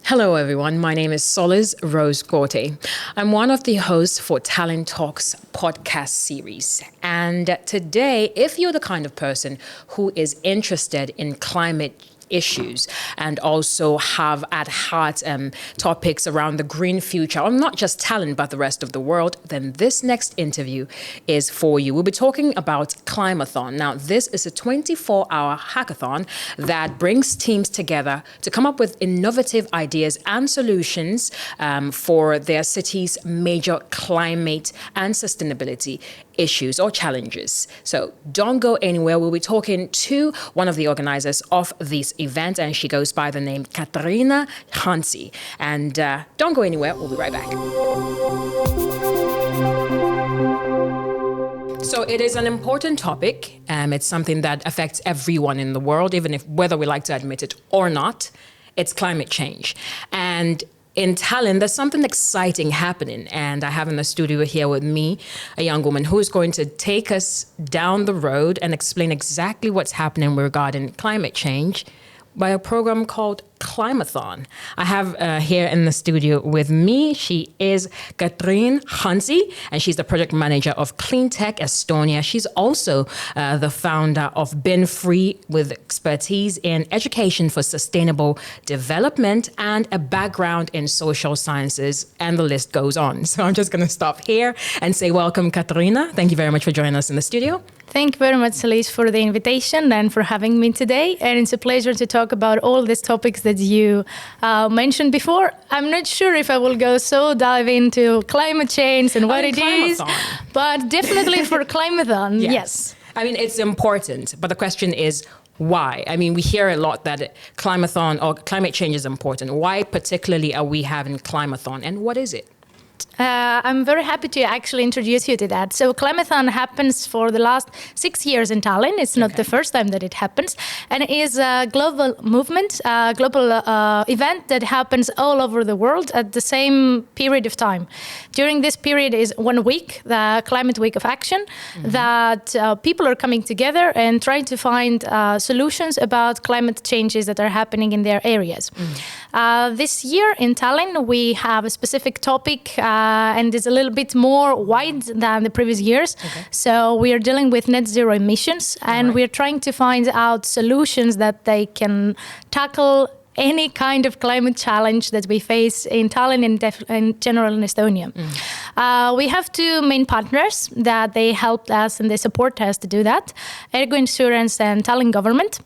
Hello, everyone. My name is Solace Rose Gorte. I'm one of the hosts for Tallinn Talks podcast series. And today, if you're the kind of person who is interested in climate issues and also have at heart topics around the green future of not just Tallinn but the rest of the world, then this next interview is for you. We'll be talking about Climathon. Now, this is a 24-hour hackathon that brings teams together to come up with innovative ideas and solutions for their city's major climate and sustainability issues or challenges. So don't go anywhere. We'll be talking to one of the organizers of this event, and she goes by the name Katerina Chantzi. And don't go anywhere. We'll be right back. So it is an important topic. It's something that affects everyone in the world, even if whether we like to admit it or not. It's climate change. And in Tallinn, there's something exciting happening, and I have in the studio here with me a young woman who is going to take us down the road and explain exactly what's happening regarding climate change by a program called Climathon. I have here in the studio with me, she is Katerina Chantzi, and she's the project manager of Clean Tech Estonia. She's also the founder of Bin Free, with expertise in education for sustainable development and a background in social sciences, and the list goes on. So I'm just going to stop here and say welcome, Katerina. Thank you very much for joining us in the studio. Thank you very much, Solace, for the invitation and for having me today. And it's a pleasure to talk about all these topics that you mentioned before. I'm not sure if I will go so dive into climate change and what it is, but definitely for Climathon, yes. I mean, it's important, but the question is, why? I mean, we hear a lot that Climathon or climate change is important. Why particularly are we having Climathon, and what is it? I'm very happy to actually introduce you to that. So Climathon happens for the last 6 years in Tallinn. It's not the first time that it happens. And it is a global movement, a global event that happens all over the world at the same period of time. During this period is 1 week, the Climate Week of Action, that people are coming together and trying to find solutions about climate changes that are happening in their areas. This year in Tallinn, we have a specific topic and it's a little bit more wide than the previous years. So we are dealing with net zero emissions, and we're trying to find out solutions that they can tackle any kind of climate challenge that we face in Tallinn and in general in Estonia. We have two main partners that they helped us and they support us to do that: Ergo Insurance and Tallinn Government.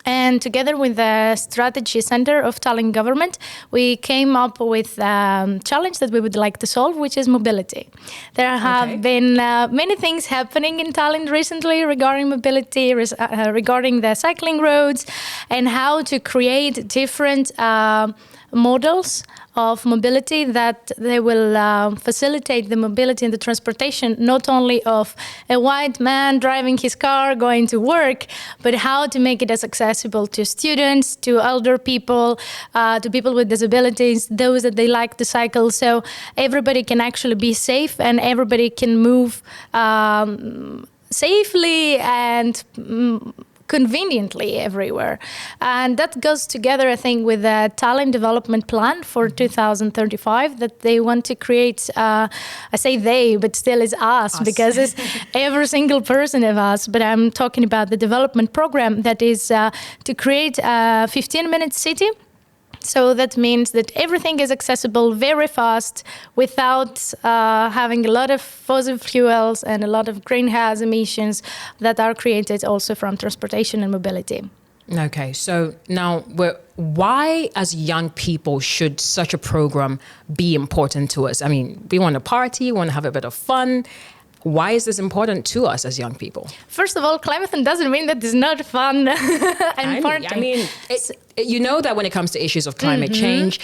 And together with the Strategy Center of Tallinn Government, we came up with a challenge that we would like to solve, which is mobility. There have been many things happening in Tallinn recently regarding mobility, regarding the cycling roads, and how to create different models of mobility that they will facilitate the mobility and the transportation, not only of a white man driving his car going to work, but how to make it as accessible to students, to elder people, to people with disabilities, those that they like to cycle. So everybody can actually be safe and everybody can move safely and conveniently everywhere. And that goes together, I think, with the Tallinn development plan for 2035 that they want to create. I say they, but still it's us. Because it's every single person of us. But I'm talking about the development program that is to create a 15-minute city. So that means that everything is accessible very fast without having a lot of fossil fuels and a lot of greenhouse emissions that are created also from transportation and mobility. Okay, so now why as young people should such a program be important to us? I mean, we want to party, we want to have a bit of fun. Why is this important to us as young people? First of all, Climathon doesn't mean that it's not fun and party. I mean, you know that when it comes to issues of climate change,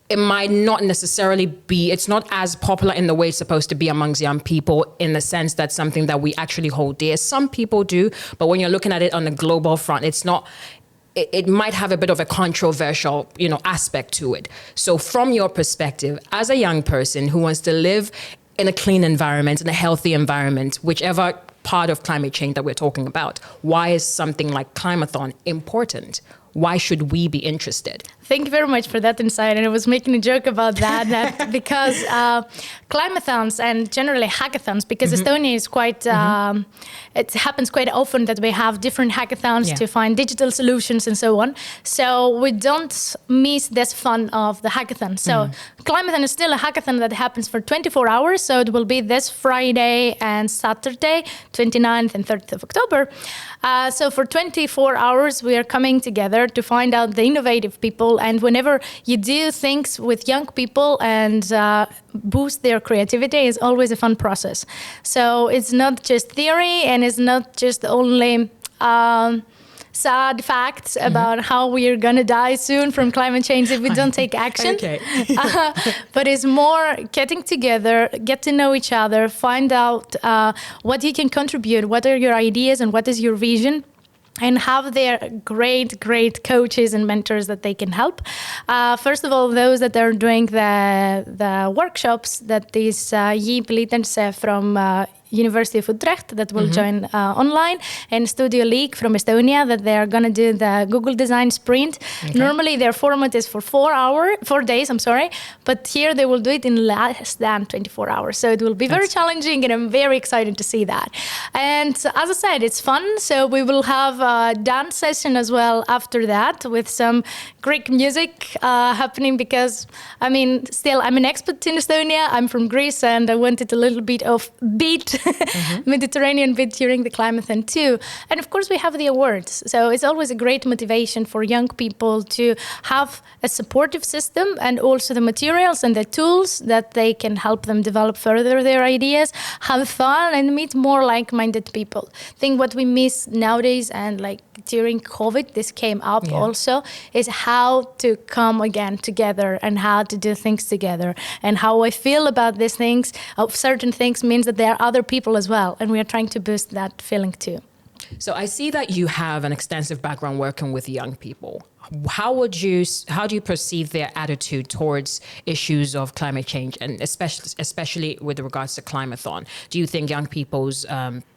it might not necessarily be, it's not as popular in the way it's supposed to be amongst young people, in the sense that something that we actually hold dear. Some people do, but when you're looking at it on a global front, it's not, it might have a bit of a controversial, aspect to it. So from your perspective, as a young person who wants to live in a clean environment, in a healthy environment, whichever part of climate change that we're talking about, why is something like Climathon important? Why should we be interested? Thank you very much for that insight. And I was making a joke about that because climathons and generally hackathons, because Estonia is quite, it happens quite often that we have different hackathons to find digital solutions and so on. So we don't miss this fun of the hackathon. So Climathon is still a hackathon that happens for 24 hours. So it will be this Friday and Saturday, 29th and 30th of October. So for 24 hours, we are coming together to find out the innovative people. And whenever you do things with young people and boost their creativity, is always a fun process. So it's not just theory, and it's not just only sad facts about how we are going to die soon from climate change if we don't take action. But it's more getting together, get to know each other, find out what you can contribute, what are your ideas and what is your vision, and have their great coaches and mentors that they can help. First of all, those that are doing the workshops, that is J. Pelitense from University of Utrecht that will join online, and Studio League from Estonia that they are going to do the Google Design Sprint. Normally their format is for 4 days, but here they will do it in less than 24 hours. So it will be very challenging, and I'm very excited to see that. And as I said, it's fun. So we will have a dance session as well after that with some Greek music happening, because still I'm an expat in Estonia. I'm from Greece, and I wanted a little bit of beat Mediterranean bit during the Climathon too. And of course we have the awards. So it's always a great motivation for young people to have a supportive system and also the materials and the tools that they can help them develop further their ideas, have fun, and meet more like-minded people. I think what we miss nowadays, and like during COVID, this came up also, is how to come again together and how to do things together. And how I feel about these things, of certain things, means that there are other people as well. And we are trying to boost that feeling too. So I see that you have an extensive background working with young people. How do you perceive their attitude towards issues of climate change, and especially with regards to Climathon? Do you think young people's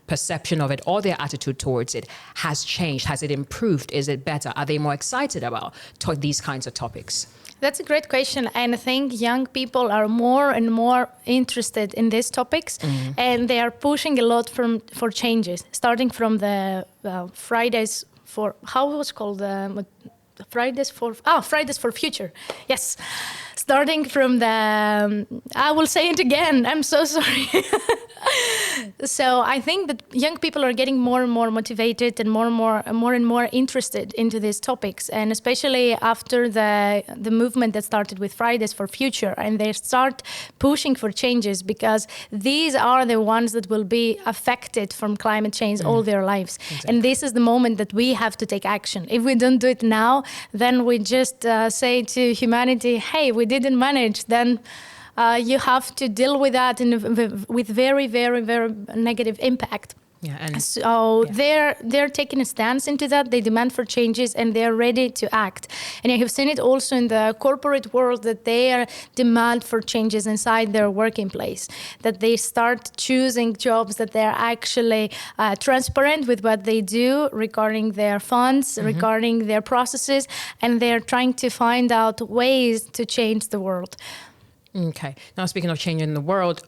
perception of it or their attitude towards it has changed? Has it improved? Is it better? Are they more excited about these kinds of topics? That's a great question. And I think young people are more and more interested in these topics, and they are pushing a lot for changes, starting from the Fridays for, how it was called? Fridays for Future. Yes. Starting from the, I will say it again, I'm so sorry. So I think that young people are getting more and more motivated and more and more interested into these topics, and especially after the movement that started with Fridays for Future, and they start pushing for changes, because these are the ones that will be affected from climate change all their lives. Exactly. And this is the moment that we have to take action. If we don't do it now, then we just say to humanity, hey, we didn't manage, then you have to deal with that with very, very, very negative impact. Yeah, and so they're taking a stance into that. They demand for changes, and they're ready to act. And I have seen it also in the corporate world, that they demand for changes inside their working place, that they start choosing jobs that they're actually transparent with what they do regarding their funds, regarding their processes, and they're trying to find out ways to change the world. Okay. Now, speaking of changing the world,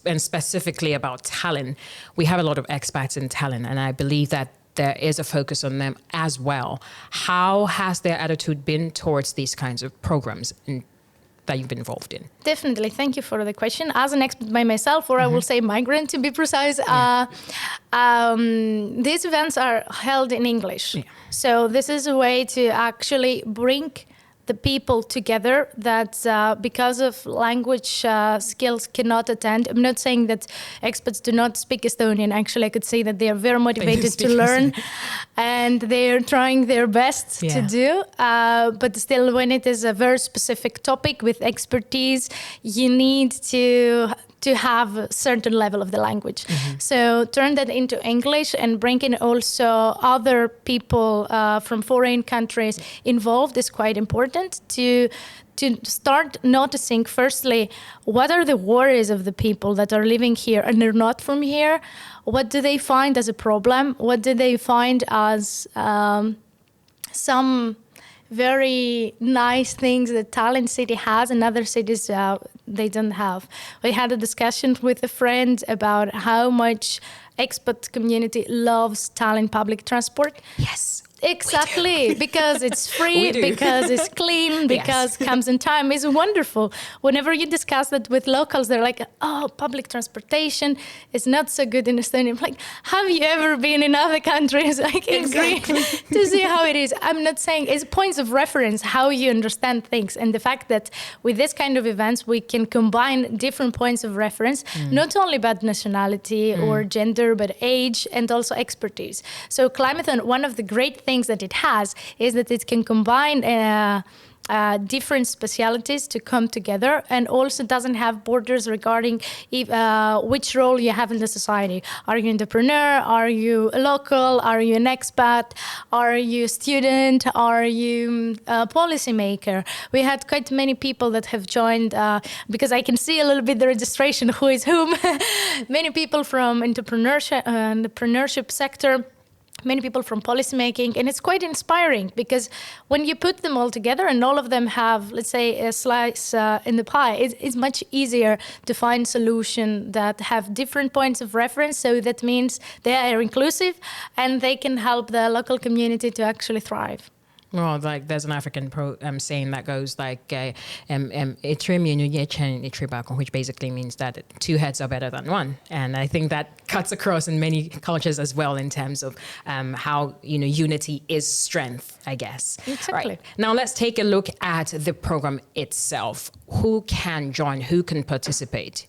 and specifically about Tallinn, we have a lot of expats in Tallinn, and I believe that there is a focus on them as well. How has their attitude been towards these kinds of programs that you've been involved in? Definitely. Thank you for the question. As an expat by myself, or I will say migrant to be precise, these events are held in English. Yeah. So this is a way to actually bring the people together that because of language skills cannot attend. I'm not saying that expats do not speak Estonian. Actually, I could say that they are very motivated to learn and they're trying their best to do. But still, when it is a very specific topic with expertise, you need to have a certain level of the language. So turn that into English and bring in also other people from foreign countries involved is quite important to start noticing, firstly, what are the worries of the people that are living here and they're not from here? What do they find as a problem? What do they find as some very nice things that Tallinn city has and other cities they don't have. We had a discussion with a friend about how much expat community loves Tallinn public transport. Yes. Exactly, because it's free, because it's clean, because it comes in time. It's wonderful. Whenever you discuss that with locals, they're like, oh, public transportation is not so good in Estonia. I'm like, have you ever been in other countries? I can agree to see how it is. I'm not saying it's points of reference, how you understand things. And the fact that with this kind of events, we can combine different points of reference, not only about nationality or gender, but age and also expertise. So Climathon, one of the great things that it has is that it can combine different specialities to come together, and also doesn't have borders regarding which role you have in the society. Are you an entrepreneur? Are you a local? Are you an expat? Are you a student? Are you a policymaker? We had quite many people that have joined because I can see a little bit the registration, who is whom. Many people from entrepreneurship sector, many people from policymaking, and it's quite inspiring because when you put them all together and all of them have, let's say, a slice in the pie, it's much easier to find solutions that have different points of reference. So that means they are inclusive and they can help the local community to actually thrive. Well, like there's an African saying that goes like, which basically means that two heads are better than one. And I think that cuts across in many cultures as well in terms of how, unity is strength, I guess. Exactly. Right. Now let's take a look at the program itself. Who can join? Who can participate?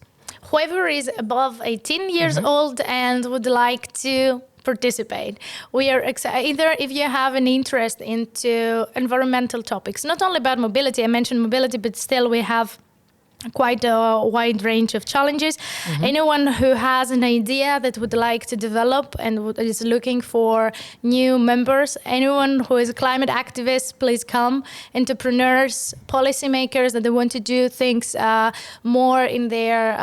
Whoever is above 18 years old and would like to participate. We are either if you have an interest into environmental topics, not only about mobility, I mentioned mobility, but still we have quite a wide range of challenges. Anyone who has an idea that would like to develop and is looking for new members, anyone who is a climate activist, please come. Entrepreneurs, policymakers that they want to do things more in their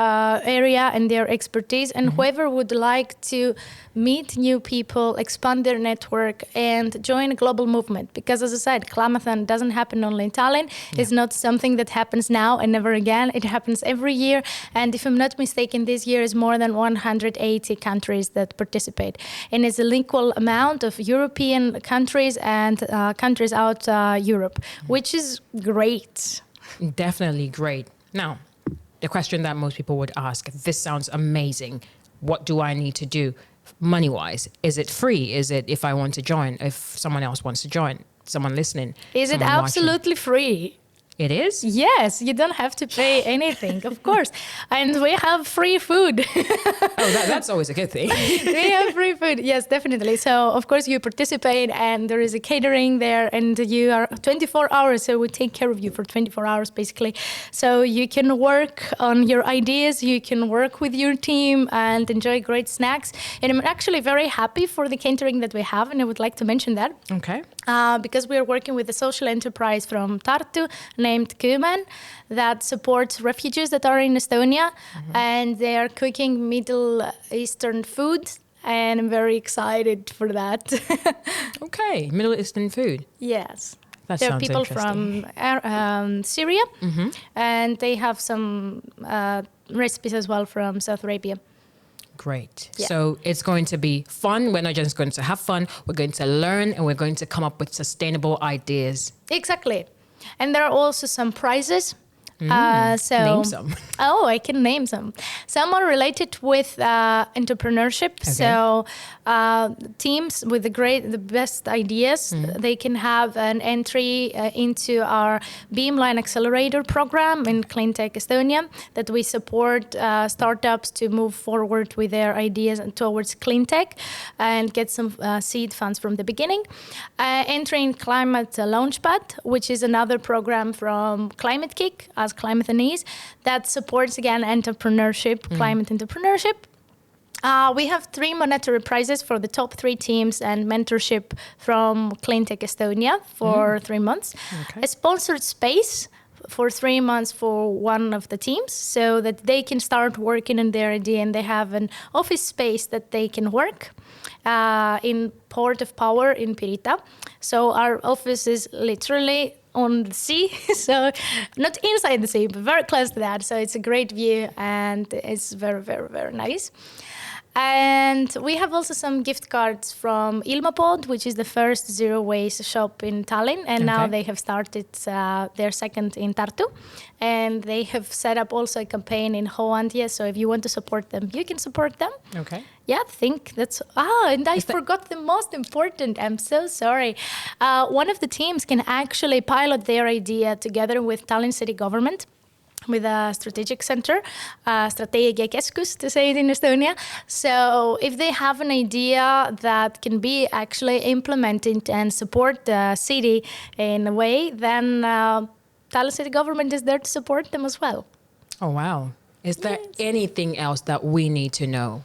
area and their expertise, and whoever would like to meet new people, expand their network, and join a global movement. Because as I said, Climathon doesn't happen only in Tallinn. It's not something that happens now and never again. It happens every year. And if I'm not mistaken, this year is more than 180 countries that participate. And it's an equal amount of European countries and countries out Europe, which is great. Definitely great. Now, the question that most people would ask, this sounds amazing. What do I need to do? Money-wise, is it free? Is it if I want to join, if someone else wants to join, someone listening? Is it absolutely free? It is? Yes, you don't have to pay anything, of course. And we have free food. That's always a good thing. We have free food, yes, definitely. So, of course, you participate and there is a catering there and you are 24 hours. So we take care of you for 24 hours, basically. So you can work on your ideas, you can work with your team and enjoy great snacks. And I'm actually very happy for the catering that we have. And I would like to mention that. Okay. Because we are working with a social enterprise from Tartu named Kümen that supports refugees that are in Estonia, and they are cooking Middle Eastern food, and I'm very excited for that. Okay, Middle Eastern food. Yes. That there are sounds people interesting. from Syria, and they have some recipes as well from South Arabia. Great. Yeah. So it's going to be fun. We're not just going to have fun. We're going to learn and we're going to come up with sustainable ideas. Exactly. And there are also some prizes. Name some. Oh, I can name some. Some are related with entrepreneurship. Okay. So teams with the best ideas, they can have an entry into our Beamline Accelerator program in Cleantech Estonia that we support startups to move forward with their ideas towards clean tech and get some seed funds from the beginning. Entering Climate Launchpad, which is another program from Climate-KIC, as Climathonese, that supports again entrepreneurship, climate entrepreneurship. We have 3 monetary prizes for the top 3 teams and mentorship from Cleantech Estonia for 3 months. Okay. A sponsored space for 3 months for one of the teams so that they can start working on their idea and they have an office space that they can work. in Port of Power in Pirita. So our office is literally on the sea, so not inside the sea, but very close to that. So it's a great view and it's very, very, very nice. And we have also some gift cards from Ilmapod, which is the first zero waste shop in Tallinn. And now they have started their second in Tartu. And they have set up also a campaign in Hooandja. So if you want to support them, you can support them. Okay. Yeah, I think that's... and I forgot the most important. I'm so sorry. One of the teams can actually pilot their idea together with Tallinn city government, with a strategic center, strateegiakeskus to say it in Estonia. So if they have an idea that can be actually implemented and support the city in a way, then Tallinn city government is there to support them as well. Oh, wow. Is there anything else that we need to know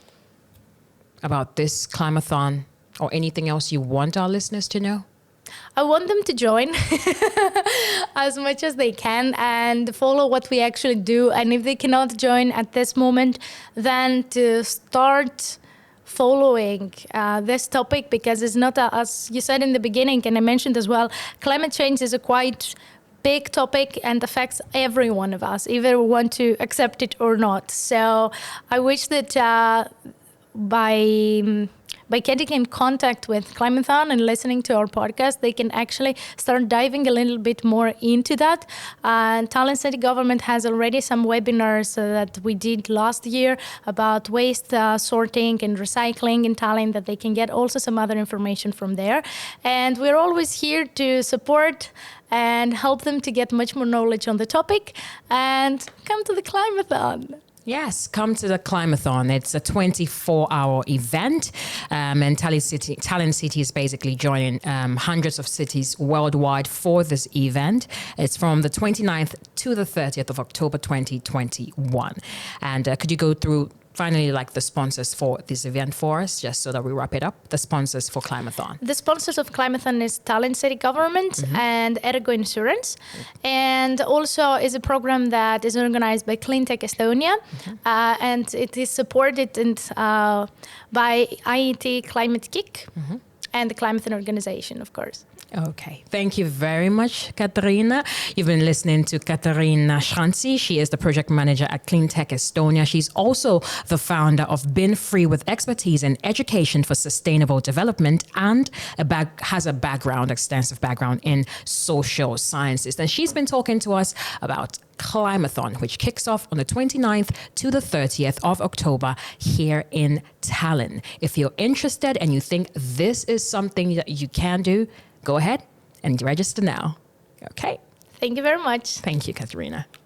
about this Climathon, or anything else you want our listeners to know? I want them to join as much as they can and follow what we actually do. And if they cannot join at this moment, then to start following this topic, because it's not, as you said in the beginning, and I mentioned as well, climate change is a quite big topic and affects every one of us, either we want to accept it or not. So I wish that by getting in contact with Climathon and listening to our podcast, they can actually start diving a little bit more into that. And Tallinn city government has already some webinars that we did last year about waste sorting and recycling in Tallinn, that they can get also some other information from there. And we're always here to support and help them to get much more knowledge on the topic, and come to the Climathon. Yes, come to the Climathon. It's a 24-hour event, and Tallinn City is basically joining hundreds of cities worldwide for this event. It's from the 29th to the 30th of October 2021. And could you go through finally the sponsors for this event for us, just so that we wrap it up? The sponsors for Climathon. The sponsors of Climathon is Tallinn City Government and Ergo Insurance. And also is a program that is organized by Cleantech Estonia. And it is supported by EIT Climate-KIC and the Climathon organization, of course. Okay. Thank you very much, Katerina. You've been listening to Katerina Chantzi. She is the project manager at Cleantech Estonia. She's also the founder of Bin Free, with expertise in education for sustainable development, and has a extensive background in social sciences. And she's been talking to us about Climathon, which kicks off on the 29th to the 30th of October here in Tallinn. If you're interested and you think this is something that you can do, go ahead and register now. Okay. Thank you very much. Thank you, Katerina.